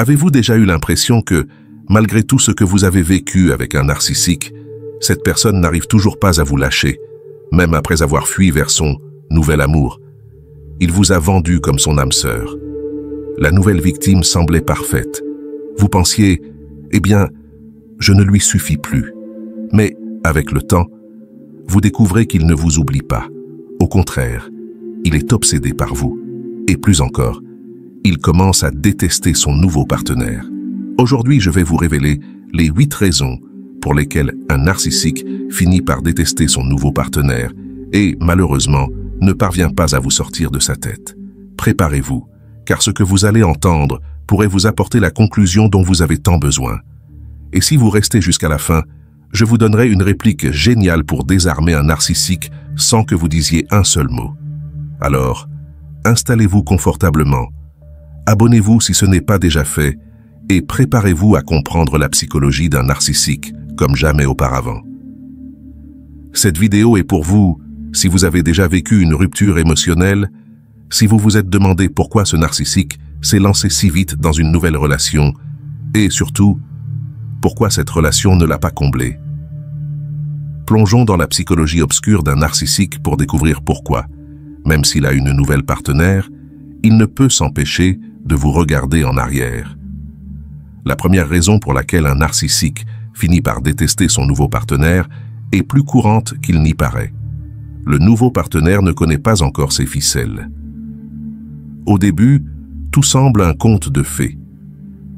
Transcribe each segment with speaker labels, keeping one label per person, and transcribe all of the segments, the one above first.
Speaker 1: Avez-vous déjà eu l'impression que, malgré tout ce que vous avez vécu avec un narcissique, cette personne n'arrive toujours pas à vous lâcher, même après avoir fui vers son nouvel amour? Il vous a vendu comme son âme sœur. La nouvelle victime semblait parfaite. Vous pensiez, eh bien, je ne lui suffis plus. Mais, avec le temps, vous découvrez qu'il ne vous oublie pas. Au contraire, il est obsédé par vous. Et plus encore, il commence à détester son nouveau partenaire. Aujourd'hui, je vais vous révéler les 8 raisons pour lesquelles un narcissique finit par détester son nouveau partenaire et, malheureusement, ne parvient pas à vous sortir de sa tête. Préparez-vous, car ce que vous allez entendre pourrait vous apporter la conclusion dont vous avez tant besoin. Et si vous restez jusqu'à la fin, je vous donnerai une réplique géniale pour désarmer un narcissique sans que vous disiez un seul mot. Alors, installez-vous confortablement, abonnez-vous si ce n'est pas déjà fait, et préparez-vous à comprendre la psychologie d'un narcissique comme jamais auparavant. Cette vidéo est pour vous si vous avez déjà vécu une rupture émotionnelle, si vous vous êtes demandé pourquoi ce narcissique s'est lancé si vite dans une nouvelle relation, et surtout, pourquoi cette relation ne l'a pas comblé. Plongeons dans la psychologie obscure d'un narcissique pour découvrir pourquoi, même s'il a une nouvelle partenaire, il ne peut s'empêcher de vous regarder en arrière. La première raison pour laquelle un narcissique finit par détester son nouveau partenaire est plus courante qu'il n'y paraît. Le nouveau partenaire ne connaît pas encore ses ficelles. Au début, tout semble un conte de fées.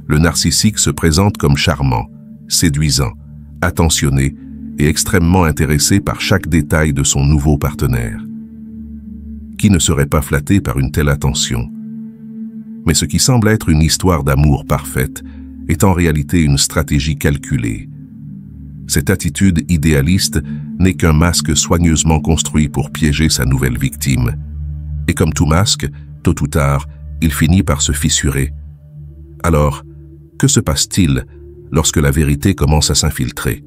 Speaker 1: Le narcissique se présente comme charmant, séduisant, attentionné et extrêmement intéressé par chaque détail de son nouveau partenaire. Qui ne serait pas flatté par une telle attention? Mais ce qui semble être une histoire d'amour parfaite est en réalité une stratégie calculée. Cette attitude idéaliste n'est qu'un masque soigneusement construit pour piéger sa nouvelle victime. Et comme tout masque, tôt ou tard, il finit par se fissurer. Alors, que se passe-t-il lorsque la vérité commence à s'infiltrer?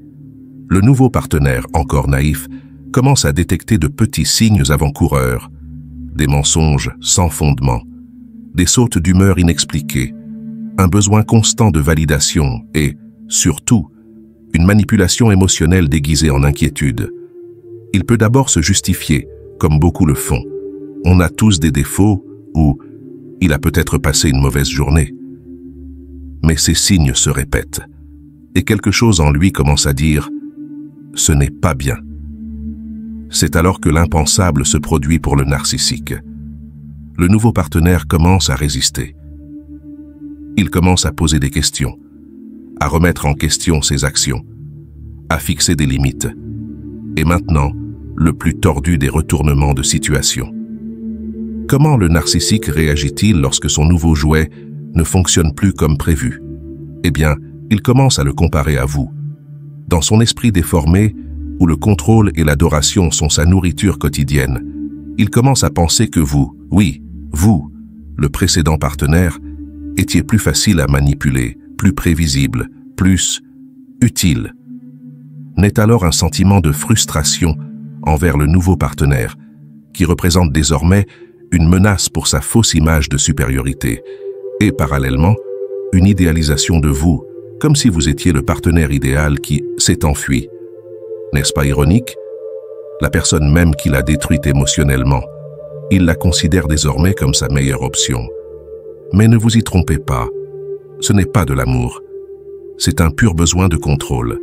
Speaker 1: Le nouveau partenaire, encore naïf, commence à détecter de petits signes avant-coureurs, des mensonges sans fondement, des sautes d'humeur inexpliquées, un besoin constant de validation et, surtout, une manipulation émotionnelle déguisée en inquiétude. Il peut d'abord se justifier, comme beaucoup le font. On a tous des défauts ou il a peut-être passé une mauvaise journée. Mais ces signes se répètent et quelque chose en lui commence à dire « ce n'est pas bien ». C'est alors que l'impensable se produit pour le narcissique. Le nouveau partenaire commence à résister. Il commence à poser des questions, à remettre en question ses actions, à fixer des limites. Et maintenant, le plus tordu des retournements de situation. Comment le narcissique réagit-il lorsque son nouveau jouet ne fonctionne plus comme prévu? Eh bien, il commence à le comparer à vous. Dans son esprit déformé, où le contrôle et l'adoration sont sa nourriture quotidienne, il commence à penser que vous, oui, vous, le précédent partenaire, étiez plus facile à manipuler, plus prévisible, plus utile. Naît alors un sentiment de frustration envers le nouveau partenaire, qui représente désormais une menace pour sa fausse image de supériorité, et parallèlement, une idéalisation de vous, comme si vous étiez le partenaire idéal qui s'est enfui. N'est-ce pas ironique? La personne même qui l'a détruite émotionnellement, il la considère désormais comme sa meilleure option. Mais ne vous y trompez pas, ce n'est pas de l'amour, c'est un pur besoin de contrôle.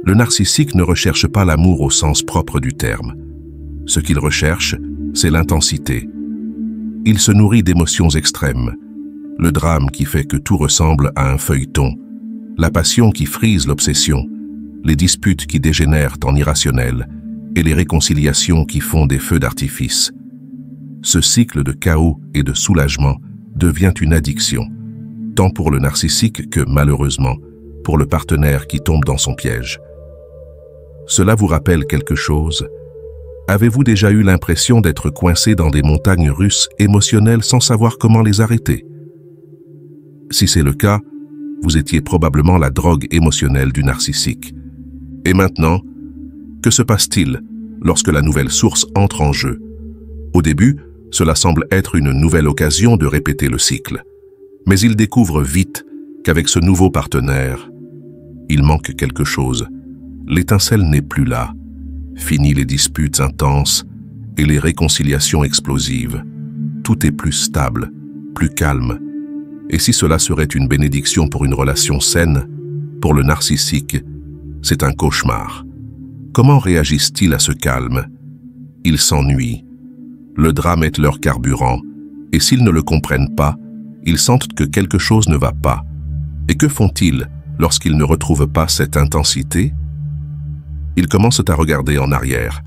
Speaker 1: Le narcissique ne recherche pas l'amour au sens propre du terme. Ce qu'il recherche, c'est l'intensité. Il se nourrit d'émotions extrêmes, le drame qui fait que tout ressemble à un feuilleton, la passion qui frise l'obsession, les disputes qui dégénèrent en irrationnel et les réconciliations qui font des feux d'artifice. Ce cycle de chaos et de soulagement devient une addiction, tant pour le narcissique que, malheureusement, pour le partenaire qui tombe dans son piège. Cela vous rappelle quelque chose? Avez-vous déjà eu l'impression d'être coincé dans des montagnes russes émotionnelles sans savoir comment les arrêter? Si c'est le cas, vous étiez probablement la drogue émotionnelle du narcissique. Et maintenant, que se passe-t-il lorsque la nouvelle source entre en jeu? Au début, cela semble être une nouvelle occasion de répéter le cycle. Mais il découvre vite qu'avec ce nouveau partenaire, il manque quelque chose. L'étincelle n'est plus là. Fini les disputes intenses et les réconciliations explosives. Tout est plus stable, plus calme. Et si cela serait une bénédiction pour une relation saine, pour le narcissique, c'est un cauchemar. Comment réagissent-ils à ce calme? Ils s'ennuient. Le drame est leur carburant, et s'ils ne le comprennent pas, ils sentent que quelque chose ne va pas. Et que font-ils lorsqu'ils ne retrouvent pas cette intensité? Ils commencent à regarder en arrière.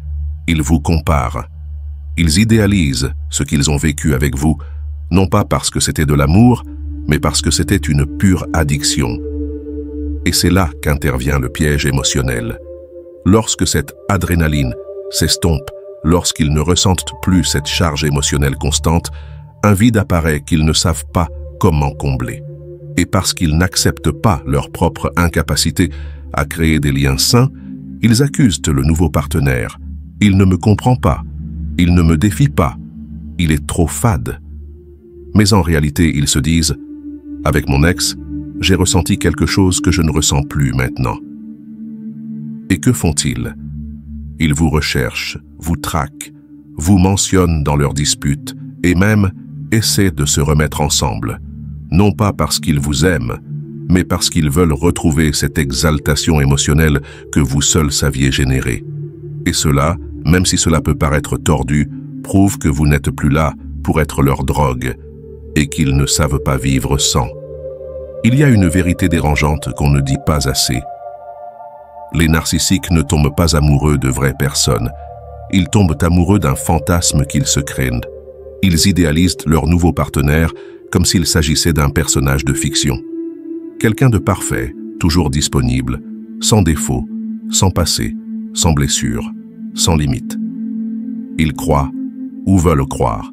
Speaker 1: Ils vous comparent. Ils idéalisent ce qu'ils ont vécu avec vous, non pas parce que c'était de l'amour, mais parce que c'était une pure addiction. Et c'est là qu'intervient le piège émotionnel. Lorsque cette adrénaline s'estompe, lorsqu'ils ne ressentent plus cette charge émotionnelle constante, un vide apparaît qu'ils ne savent pas comment combler. Et parce qu'ils n'acceptent pas leur propre incapacité à créer des liens sains, ils accusent le nouveau partenaire. Il ne me comprend pas, il ne me défie pas, il est trop fade. Mais en réalité, ils se disent « Avec mon ex, j'ai ressenti quelque chose que je ne ressens plus maintenant. » Et que font-ils? Ils vous recherchent, vous traquent, vous mentionnent dans leurs disputes et même essaient de se remettre ensemble. Non pas parce qu'ils vous aiment, mais parce qu'ils veulent retrouver cette exaltation émotionnelle que vous seul saviez générer. Et cela, même si cela peut paraître tordu, prouve que vous n'êtes plus là pour être leur drogue et qu'ils ne savent pas vivre sans. Il y a une vérité dérangeante qu'on ne dit pas assez. Les narcissiques ne tombent pas amoureux de vraies personnes. Ils tombent amoureux d'un fantasme qu'ils se créent. Ils idéalisent leur nouveau partenaire comme s'il s'agissait d'un personnage de fiction. Quelqu'un de parfait, toujours disponible, sans défaut, sans passé, sans blessure, sans limite. Ils croient, ou veulent croire,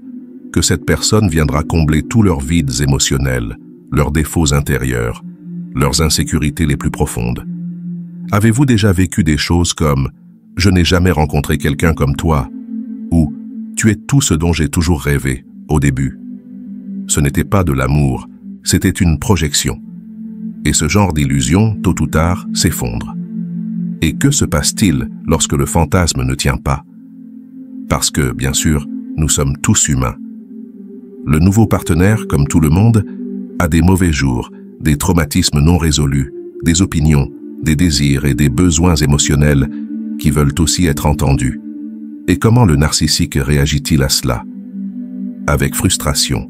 Speaker 1: que cette personne viendra combler tous leurs vides émotionnels, leurs défauts intérieurs, leurs insécurités les plus profondes. Avez-vous déjà vécu des choses comme « Je n'ai jamais rencontré quelqu'un comme toi » ou « Tu es tout ce dont j'ai toujours rêvé » au début? Ce n'était pas de l'amour, c'était une projection. Et ce genre d'illusion, tôt ou tard, s'effondre. Et que se passe-t-il lorsque le fantasme ne tient pas? Parce que, bien sûr, nous sommes tous humains. Le nouveau partenaire, comme tout le monde, a des mauvais jours, des traumatismes non résolus, des opinions, des désirs et des besoins émotionnels qui veulent aussi être entendus. Et comment le narcissique réagit-il à cela? Avec frustration.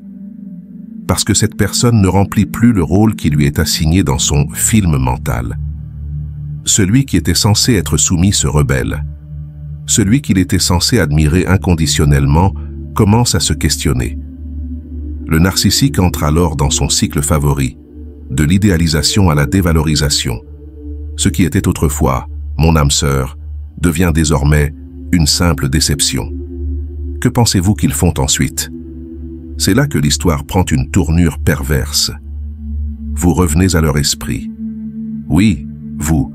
Speaker 1: Parce que cette personne ne remplit plus le rôle qui lui est assigné dans son film mental. Celui qui était censé être soumis se rebelle. Celui qu'il était censé admirer inconditionnellement commence à se questionner. Le narcissique entre alors dans son cycle favori, de l'idéalisation à la dévalorisation. Ce qui était autrefois « mon âme sœur » devient désormais une simple déception. Que pensez-vous qu'ils font ensuite? C'est là que l'histoire prend une tournure perverse. Vous revenez à leur esprit. Oui, vous,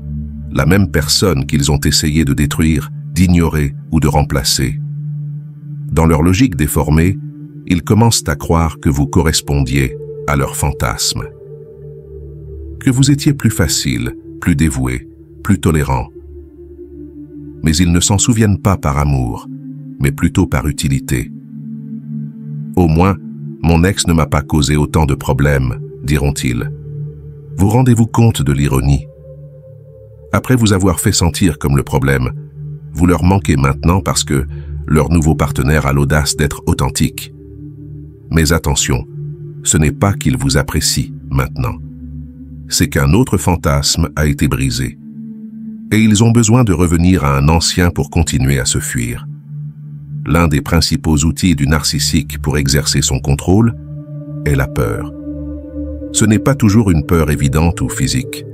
Speaker 1: la même personne qu'ils ont essayé de détruire, d'ignorer ou de remplacer. Dans leur logique déformée, ils commencent à croire que vous correspondiez à leur fantasme. Que vous étiez plus facile, plus dévoué, plus tolérant. Mais ils ne s'en souviennent pas par amour, mais plutôt par utilité. Au moins, mon ex ne m'a pas causé autant de problèmes, diront-ils. Vous rendez-vous compte de l'ironie? Après vous avoir fait sentir comme le problème, vous leur manquez maintenant parce que leur nouveau partenaire a l'audace d'être authentique. Mais attention, ce n'est pas qu'ils vous apprécient maintenant. C'est qu'un autre fantasme a été brisé. Et ils ont besoin de revenir à un ancien pour continuer à se fuir. L'un des principaux outils du narcissique pour exercer son contrôle est la peur. Ce n'est pas toujours une peur évidente ou physique.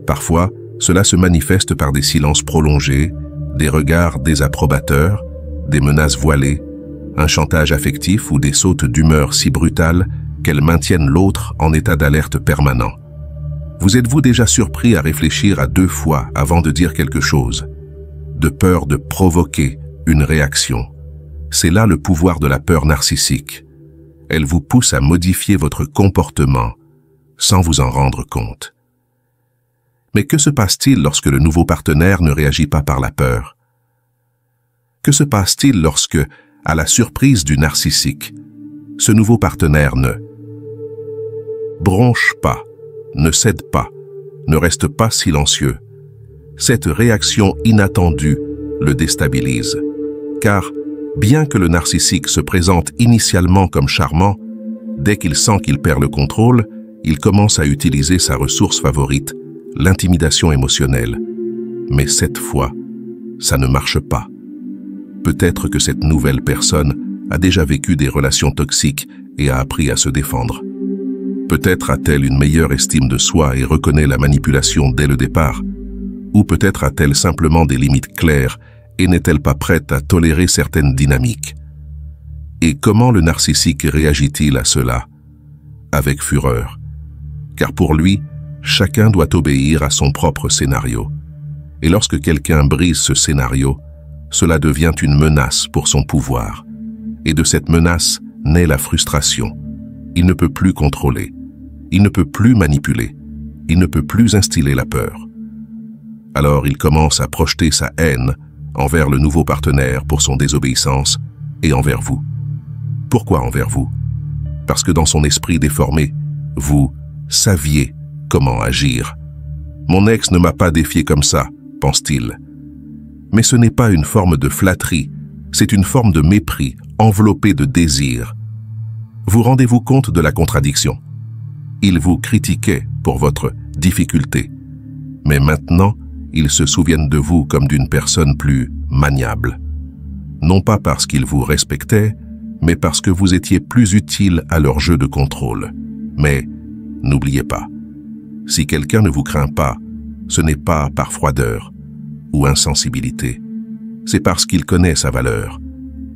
Speaker 1: Parfois, cela se manifeste par des silences prolongés, des regards désapprobateurs, des menaces voilées, un chantage affectif ou des sautes d'humeur si brutales qu'elles maintiennent l'autre en état d'alerte permanent. Vous êtes-vous déjà surpris à réfléchir à 2 fois avant de dire quelque chose, de peur de provoquer une réaction? C'est là le pouvoir de la peur narcissique. Elle vous pousse à modifier votre comportement sans vous en rendre compte. Mais que se passe-t-il lorsque le nouveau partenaire ne réagit pas par la peur? Que se passe-t-il lorsque, à la surprise du narcissique, ce nouveau partenaire ne bronche pas, ne cède pas, ne reste pas silencieux? Cette réaction inattendue le déstabilise. Car, bien que le narcissique se présente initialement comme charmant, dès qu'il sent qu'il perd le contrôle, il commence à utiliser sa ressource favorite, l'intimidation émotionnelle. Mais cette fois, ça ne marche pas. Peut-être que cette nouvelle personne a déjà vécu des relations toxiques et a appris à se défendre. Peut-être a-t-elle une meilleure estime de soi et reconnaît la manipulation dès le départ. Ou peut-être a-t-elle simplement des limites claires et n'est-elle pas prête à tolérer certaines dynamiques. Et comment le narcissique réagit-il à cela? Avec fureur. Car pour lui, chacun doit obéir à son propre scénario. Et lorsque quelqu'un brise ce scénario, cela devient une menace pour son pouvoir. Et de cette menace naît la frustration. Il ne peut plus contrôler. Il ne peut plus manipuler. Il ne peut plus instiller la peur. Alors il commence à projeter sa haine envers le nouveau partenaire pour son désobéissance et envers vous. Pourquoi envers vous? Parce que dans son esprit déformé, vous saviez comment agir. Mon ex ne m'a pas défié comme ça, pense-t-il. Mais ce n'est pas une forme de flatterie, c'est une forme de mépris enveloppée de désir. Vous rendez-vous compte de la contradiction? Il vous critiquait pour votre difficulté, mais maintenant, ils se souviennent de vous comme d'une personne plus maniable. Non pas parce qu'ils vous respectaient, mais parce que vous étiez plus utile à leur jeu de contrôle. Mais n'oubliez pas, si quelqu'un ne vous craint pas, ce n'est pas par froideur ou insensibilité. C'est parce qu'il connaît sa valeur.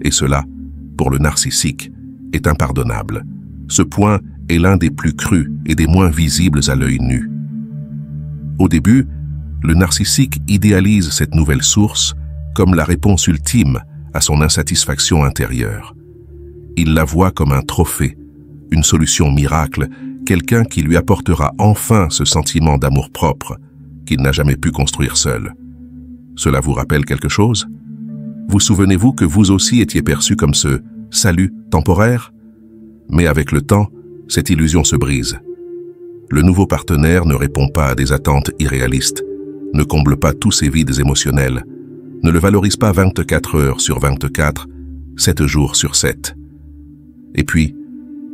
Speaker 1: Et cela, pour le narcissique, est impardonnable. Ce point est l'un des plus crus et des moins visibles à l'œil nu. Au début, le narcissique idéalise cette nouvelle source comme la réponse ultime à son insatisfaction intérieure. Il la voit comme un trophée, une solution miracle, quelqu'un qui lui apportera enfin ce sentiment d'amour-propre qu'il n'a jamais pu construire seul. Cela vous rappelle quelque chose? Vous souvenez-vous que vous aussi étiez perçu comme ce salut temporaire? Mais avec le temps, cette illusion se brise. Le nouveau partenaire ne répond pas à des attentes irréalistes, ne comble pas tous ses vides émotionnels, ne le valorise pas 24 heures sur 24, 7 jours sur 7. Et puis,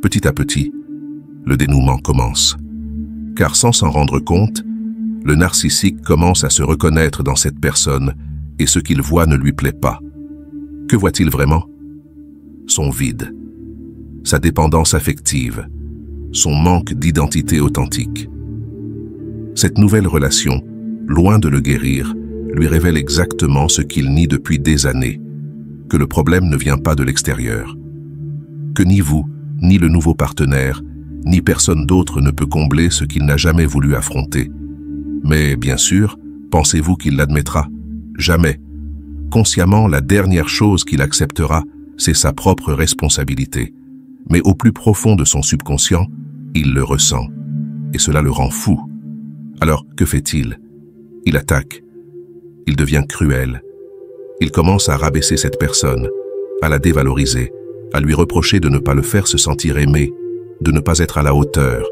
Speaker 1: petit à petit, le dénouement commence. Car sans s'en rendre compte, le narcissique commence à se reconnaître dans cette personne et ce qu'il voit ne lui plaît pas. Que voit-il vraiment? Son vide, sa dépendance affective, son manque d'identité authentique. Cette nouvelle relation, loin de le guérir, lui révèle exactement ce qu'il nie depuis des années, que le problème ne vient pas de l'extérieur, que ni vous, ni le nouveau partenaire, ni personne d'autre ne peut combler ce qu'il n'a jamais voulu affronter. Mais bien sûr, pensez-vous qu'il l'admettra? Jamais. Consciemment, la dernière chose qu'il acceptera, c'est sa propre responsabilité. Mais au plus profond de son subconscient, il le ressent. Et cela le rend fou. Alors, que fait-il? Il attaque. Il devient cruel. Il commence à rabaisser cette personne, à la dévaloriser, à lui reprocher de ne pas le faire se sentir aimé, de ne pas être à la hauteur.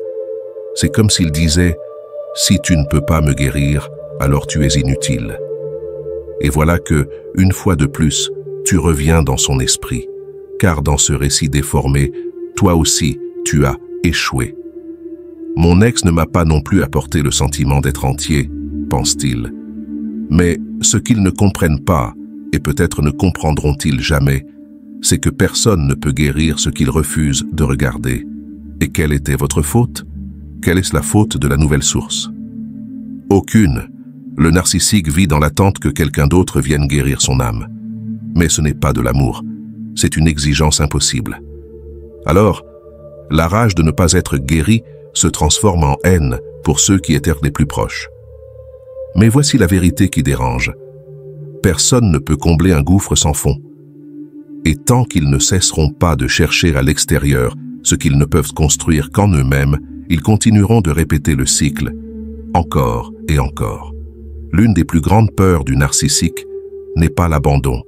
Speaker 1: C'est comme s'il disait « Si tu ne peux pas me guérir, alors tu es inutile ». Et voilà que, une fois de plus, tu reviens dans son esprit, car dans ce récit déformé, toi aussi, tu as échoué. Mon ex ne m'a pas non plus apporté le sentiment d'être entier, pense-t-il. Mais ce qu'ils ne comprennent pas, et peut-être ne comprendront-ils jamais, c'est que personne ne peut guérir ce qu'ils refusent de regarder. Et quelle était votre faute? Quelle est la faute de la nouvelle source? Aucune. Le narcissique vit dans l'attente que quelqu'un d'autre vienne guérir son âme. Mais ce n'est pas de l'amour, c'est une exigence impossible. Alors, la rage de ne pas être guéri se transforme en haine pour ceux qui étaient les plus proches. Mais voici la vérité qui dérange. Personne ne peut combler un gouffre sans fond. Et tant qu'ils ne cesseront pas de chercher à l'extérieur ce qu'ils ne peuvent construire qu'en eux-mêmes, ils continueront de répéter le cycle, encore et encore. L'une des plus grandes peurs du narcissique n'est pas l'abandon,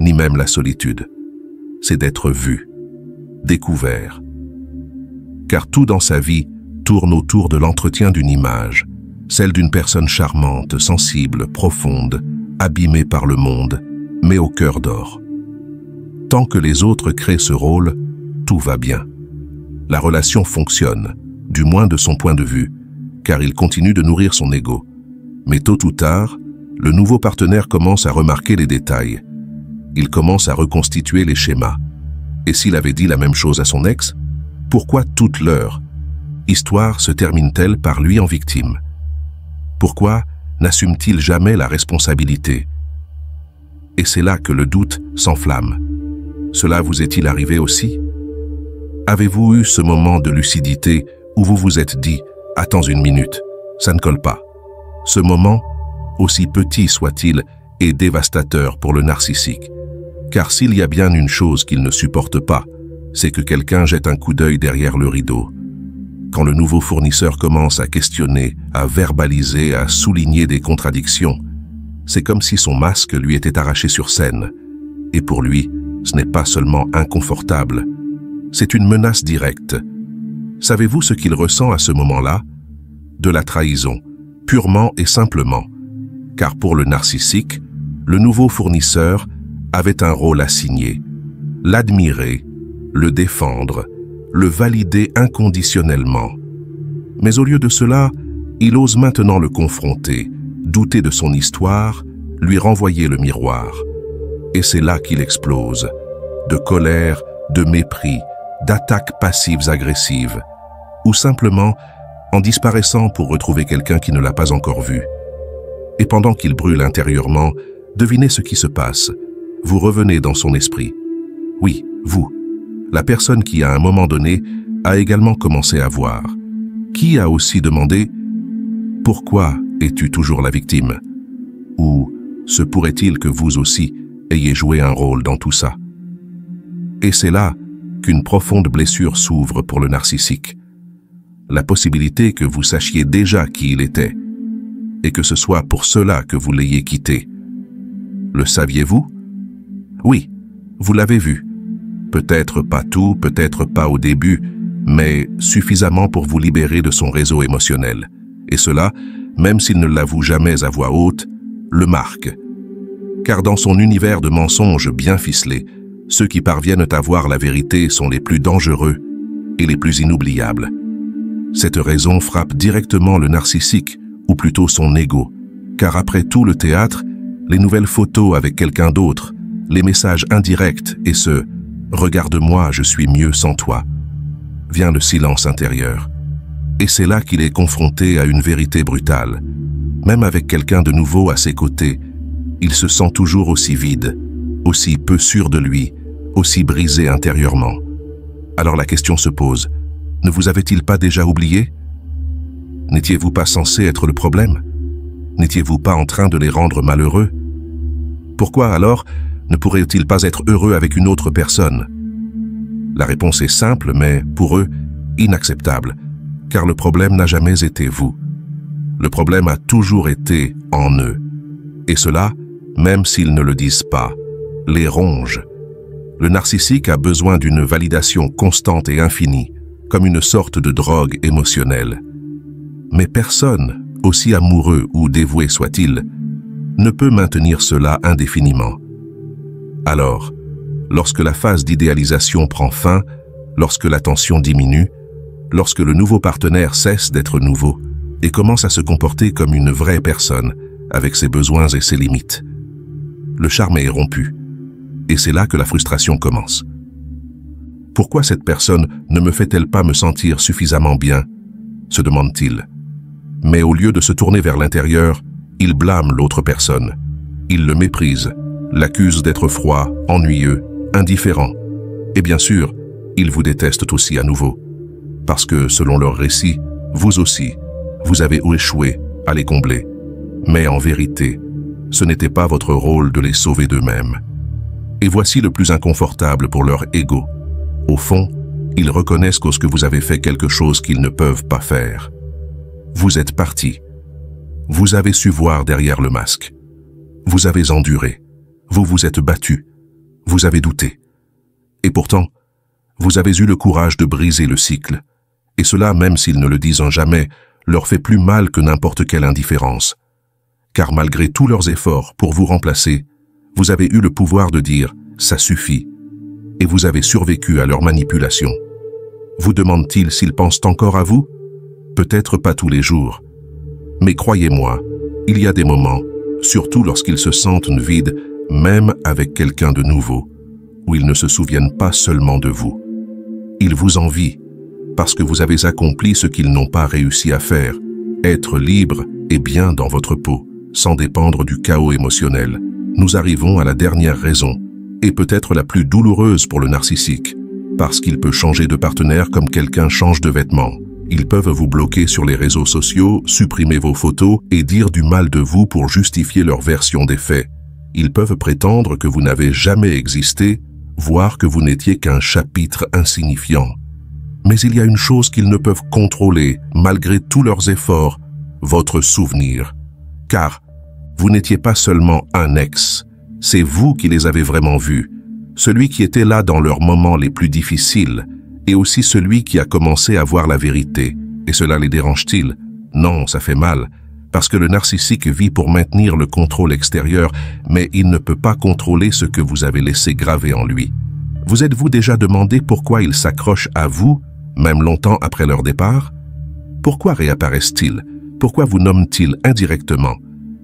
Speaker 1: ni même la solitude. C'est d'être vu, découvert. Car tout dans sa vie tourne autour de l'entretien d'une image, celle d'une personne charmante, sensible, profonde, abîmée par le monde, mais au cœur d'or. Tant que les autres créent ce rôle, tout va bien. La relation fonctionne, du moins de son point de vue, car il continue de nourrir son ego. Mais tôt ou tard, le nouveau partenaire commence à remarquer les détails. Il commence à reconstituer les schémas. Et s'il avait dit la même chose à son ex, pourquoi toute leur histoire se termine-t-elle par lui en victime? Pourquoi n'assume-t-il jamais la responsabilité? Et c'est là que le doute s'enflamme. Cela vous est-il arrivé aussi? Avez-vous eu ce moment de lucidité où vous vous êtes dit « Attends une minute, ça ne colle pas ». Ce moment, aussi petit soit-il, est dévastateur pour le narcissique. Car s'il y a bien une chose qu'il ne supporte pas, c'est que quelqu'un jette un coup d'œil derrière le rideau. Quand le nouveau fournisseur commence à questionner, à verbaliser, à souligner des contradictions, c'est comme si son masque lui était arraché sur scène. Et pour lui, ce n'est pas seulement inconfortable, c'est une menace directe. Savez-vous ce qu'il ressent à ce moment-là? De la trahison, purement et simplement. Car pour le narcissique, le nouveau fournisseur avait un rôle assigné. L'admirer, le défendre, le valider inconditionnellement. Mais au lieu de cela, il ose maintenant le confronter, douter de son histoire, lui renvoyer le miroir. Et c'est là qu'il explose. De colère, de mépris, d'attaques passives agressives. Ou simplement en disparaissant pour retrouver quelqu'un qui ne l'a pas encore vu. Et pendant qu'il brûle intérieurement, devinez ce qui se passe. Vous revenez dans son esprit. Oui, vous. La personne qui, à un moment donné, a également commencé à voir. Qui a aussi demandé « Pourquoi es-tu toujours la victime ?» Ou « Se pourrait-il que vous aussi ayez joué un rôle dans tout ça ?» Et c'est là qu'une profonde blessure s'ouvre pour le narcissique. La possibilité que vous sachiez déjà qui il était, et que ce soit pour cela que vous l'ayez quitté. Le saviez-vous? Oui, vous l'avez vu. Peut-être pas tout, peut-être pas au début, mais suffisamment pour vous libérer de son réseau émotionnel. Et cela, même s'il ne l'avoue jamais à voix haute, le marque. Car dans son univers de mensonges bien ficelés, ceux qui parviennent à voir la vérité sont les plus dangereux et les plus inoubliables. Cette raison frappe directement le narcissique, ou plutôt son ego, car après tout le théâtre, les nouvelles photos avec quelqu'un d'autre, les messages indirects et ce « Regarde-moi, je suis mieux sans toi », vient le silence intérieur. Et c'est là qu'il est confronté à une vérité brutale. Même avec quelqu'un de nouveau à ses côtés, il se sent toujours aussi vide, aussi peu sûr de lui, aussi brisé intérieurement. Alors la question se pose, ne vous avait-il pas déjà oublié? N'étiez-vous pas censé être le problème? N'étiez-vous pas en train de les rendre malheureux? Pourquoi alors ne pourrait-il pas être heureux avec une autre personne? La réponse est simple, mais pour eux, inacceptable, car le problème n'a jamais été vous. Le problème a toujours été en eux. Et cela, même s'ils ne le disent pas, les ronge. Le narcissique a besoin d'une validation constante et infinie, comme une sorte de drogue émotionnelle. Mais personne, aussi amoureux ou dévoué soit-il, ne peut maintenir cela indéfiniment. Alors, lorsque la phase d'idéalisation prend fin, lorsque la tension diminue, lorsque le nouveau partenaire cesse d'être nouveau et commence à se comporter comme une vraie personne, avec ses besoins et ses limites, le charme est rompu, et c'est là que la frustration commence. Pourquoi cette personne ne me fait-elle pas me sentir suffisamment bien? Se demande-t-il. Mais au lieu de se tourner vers l'intérieur, il blâme l'autre personne. Il le méprise, l'accuse d'être froid, ennuyeux, indifférent. Et bien sûr, ils vous détestent aussi à nouveau. Parce que, selon leur récit, vous aussi, vous avez échoué à les combler. Mais en vérité, ce n'était pas votre rôle de les sauver d'eux-mêmes. Et voici le plus inconfortable pour leur ego. Au fond, Ils reconnaissent que vous avez fait quelque chose qu'ils ne peuvent pas faire. Vous êtes parti. Vous avez su voir derrière le masque. Vous avez enduré. Vous vous êtes battu. Vous avez douté. Et pourtant, vous avez eu le courage de briser le cycle. Et cela, même s'ils ne le disent jamais, leur fait plus mal que n'importe quelle indifférence. Car malgré tous leurs efforts pour vous remplacer, vous avez eu le pouvoir de dire « ça suffit » et vous avez survécu à leur manipulation. Vous demandent-ils s'ils pensent encore à vous? Peut-être pas tous les jours. Mais croyez-moi, il y a des moments, surtout lorsqu'ils se sentent vides, même avec quelqu'un de nouveau, où ils ne se souviennent pas seulement de vous. Ils vous envient, parce que vous avez accompli ce qu'ils n'ont pas réussi à faire, être libre et bien dans votre peau, sans dépendre du chaos émotionnel. Nous arrivons à la dernière raison, et peut-être la plus douloureuse pour le narcissique, parce qu'il peut changer de partenaire comme quelqu'un change de vêtements. Ils peuvent vous bloquer sur les réseaux sociaux, supprimer vos photos et dire du mal de vous pour justifier leur version des faits. Ils peuvent prétendre que vous n'avez jamais existé, voire que vous n'étiez qu'un chapitre insignifiant. Mais il y a une chose qu'ils ne peuvent contrôler, malgré tous leurs efforts, votre souvenir. Car vous n'étiez pas seulement un ex, c'est vous qui les avez vraiment vus, celui qui était là dans leurs moments les plus difficiles, et aussi celui qui a commencé à voir la vérité. Et cela les dérange-t-il? Non, ça fait mal, parce que le narcissique vit pour maintenir le contrôle extérieur, mais il ne peut pas contrôler ce que vous avez laissé graver en lui. Vous êtes-vous déjà demandé pourquoi ils s'accrochent à vous, même longtemps après leur départ? Pourquoi réapparaissent-ils? Pourquoi vous nomment-ils indirectement?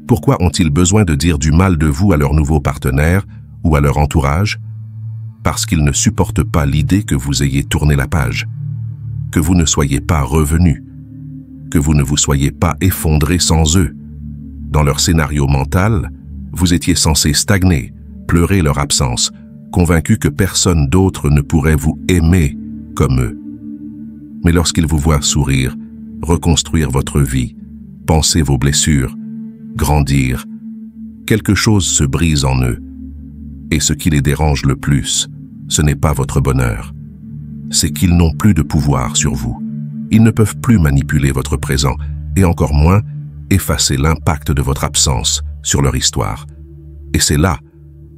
Speaker 1: Pourquoi ont-ils besoin de dire du mal de vous à leur nouveau partenaire ou à leur entourage? Parce qu'ils ne supportent pas l'idée que vous ayez tourné la page, que vous ne soyez pas revenu, que vous ne vous soyez pas effondré sans eux. Dans leur scénario mental, vous étiez censé stagner, pleurer leur absence, convaincu que personne d'autre ne pourrait vous aimer comme eux. Mais lorsqu'ils vous voient sourire, reconstruire votre vie, penser vos blessures, grandir, quelque chose se brise en eux. Et ce qui les dérange le plus, ce n'est pas votre bonheur. C'est qu'ils n'ont plus de pouvoir sur vous. Ils ne peuvent plus manipuler votre présent, et encore moins effacer l'impact de votre absence sur leur histoire. Et c'est là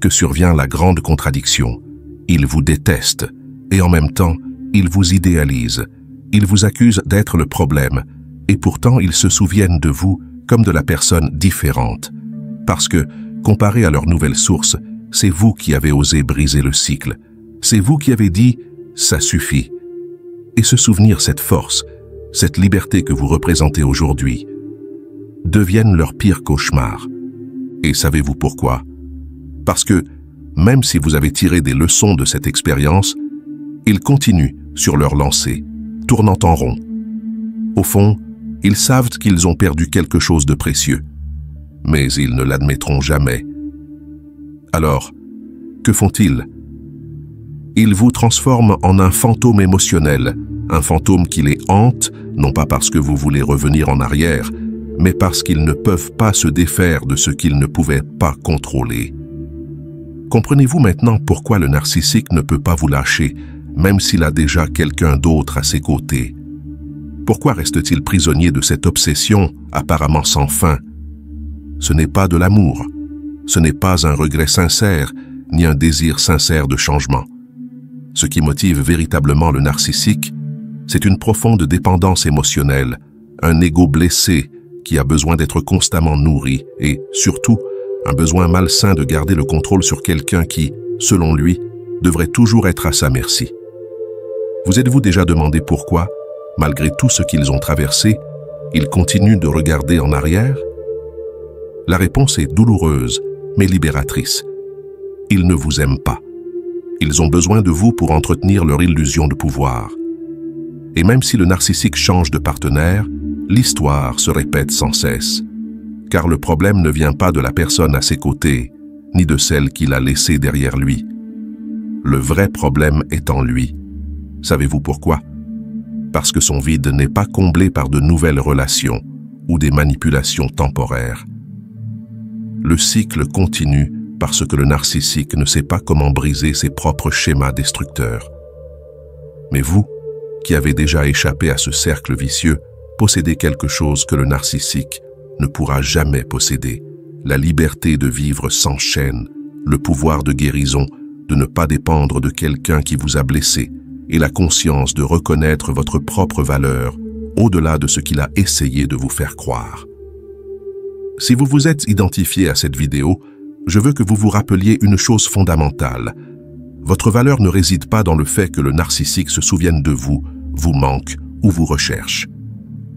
Speaker 1: que survient la grande contradiction. Ils vous détestent, et en même temps, ils vous idéalisent. Ils vous accusent d'être le problème, et pourtant ils se souviennent de vous comme de la personne différente. Parce que, comparé à leur nouvelle source, c'est vous qui avez osé briser le cycle. C'est vous qui avez dit « ça suffit ». Et se souvenir cette force, cette liberté que vous représentez aujourd'hui, deviennent leur pire cauchemar. Et savez-vous pourquoi? Parce que, même si vous avez tiré des leçons de cette expérience, ils continuent sur leur lancée, tournant en rond. Au fond, ils savent qu'ils ont perdu quelque chose de précieux, mais ils ne l'admettront jamais. Alors, que font-ils? Ils vous transforment en un fantôme émotionnel, un fantôme qui les hante, non pas parce que vous voulez revenir en arrière, mais parce qu'ils ne peuvent pas se défaire de ce qu'ils ne pouvaient pas contrôler. Comprenez-vous maintenant pourquoi le narcissique ne peut pas vous lâcher, même s'il a déjà quelqu'un d'autre à ses côtés? Pourquoi reste-t-il prisonnier de cette obsession apparemment sans fin? Ce n'est pas de l'amour, ce n'est pas un regret sincère, ni un désir sincère de changement. Ce qui motive véritablement le narcissique, c'est une profonde dépendance émotionnelle, un ego blessé qui a besoin d'être constamment nourri et, surtout, un besoin malsain de garder le contrôle sur quelqu'un qui, selon lui, devrait toujours être à sa merci. Vous êtes-vous déjà demandé pourquoi, malgré tout ce qu'ils ont traversé, ils continuent de regarder en arrière? La réponse est douloureuse, mais libératrice. Ils ne vous aiment pas. Ils ont besoin de vous pour entretenir leur illusion de pouvoir. Et même si le narcissique change de partenaire, l'histoire se répète sans cesse. Car le problème ne vient pas de la personne à ses côtés, ni de celle qu'il a laissée derrière lui. Le vrai problème est en lui. Savez-vous pourquoi? Parce que son vide n'est pas comblé par de nouvelles relations ou des manipulations temporaires. Le cycle continue parce que le narcissique ne sait pas comment briser ses propres schémas destructeurs. Mais vous, qui avez déjà échappé à ce cercle vicieux, possédez quelque chose que le narcissique ne pourra jamais posséder: la liberté de vivre sans chaîne, le pouvoir de guérison, de ne pas dépendre de quelqu'un qui vous a blessé, et la conscience de reconnaître votre propre valeur au-delà de ce qu'il a essayé de vous faire croire. Si vous vous êtes identifié à cette vidéo, je veux que vous vous rappeliez une chose fondamentale. Votre valeur ne réside pas dans le fait que le narcissique se souvienne de vous, vous manque ou vous recherche.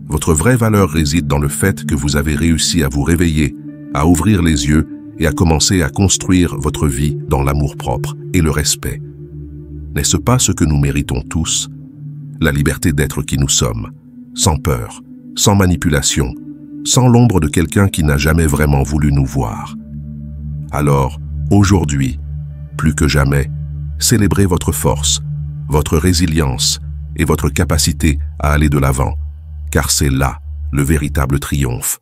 Speaker 1: Votre vraie valeur réside dans le fait que vous avez réussi à vous réveiller, à ouvrir les yeux et à commencer à construire votre vie dans l'amour-propre et le respect. N'est-ce pas ce que nous méritons tous? La liberté d'être qui nous sommes, sans peur, sans manipulation, sans l'ombre de quelqu'un qui n'a jamais vraiment voulu nous voir. Alors, aujourd'hui, plus que jamais, célébrez votre force, votre résilience et votre capacité à aller de l'avant, car c'est là le véritable triomphe.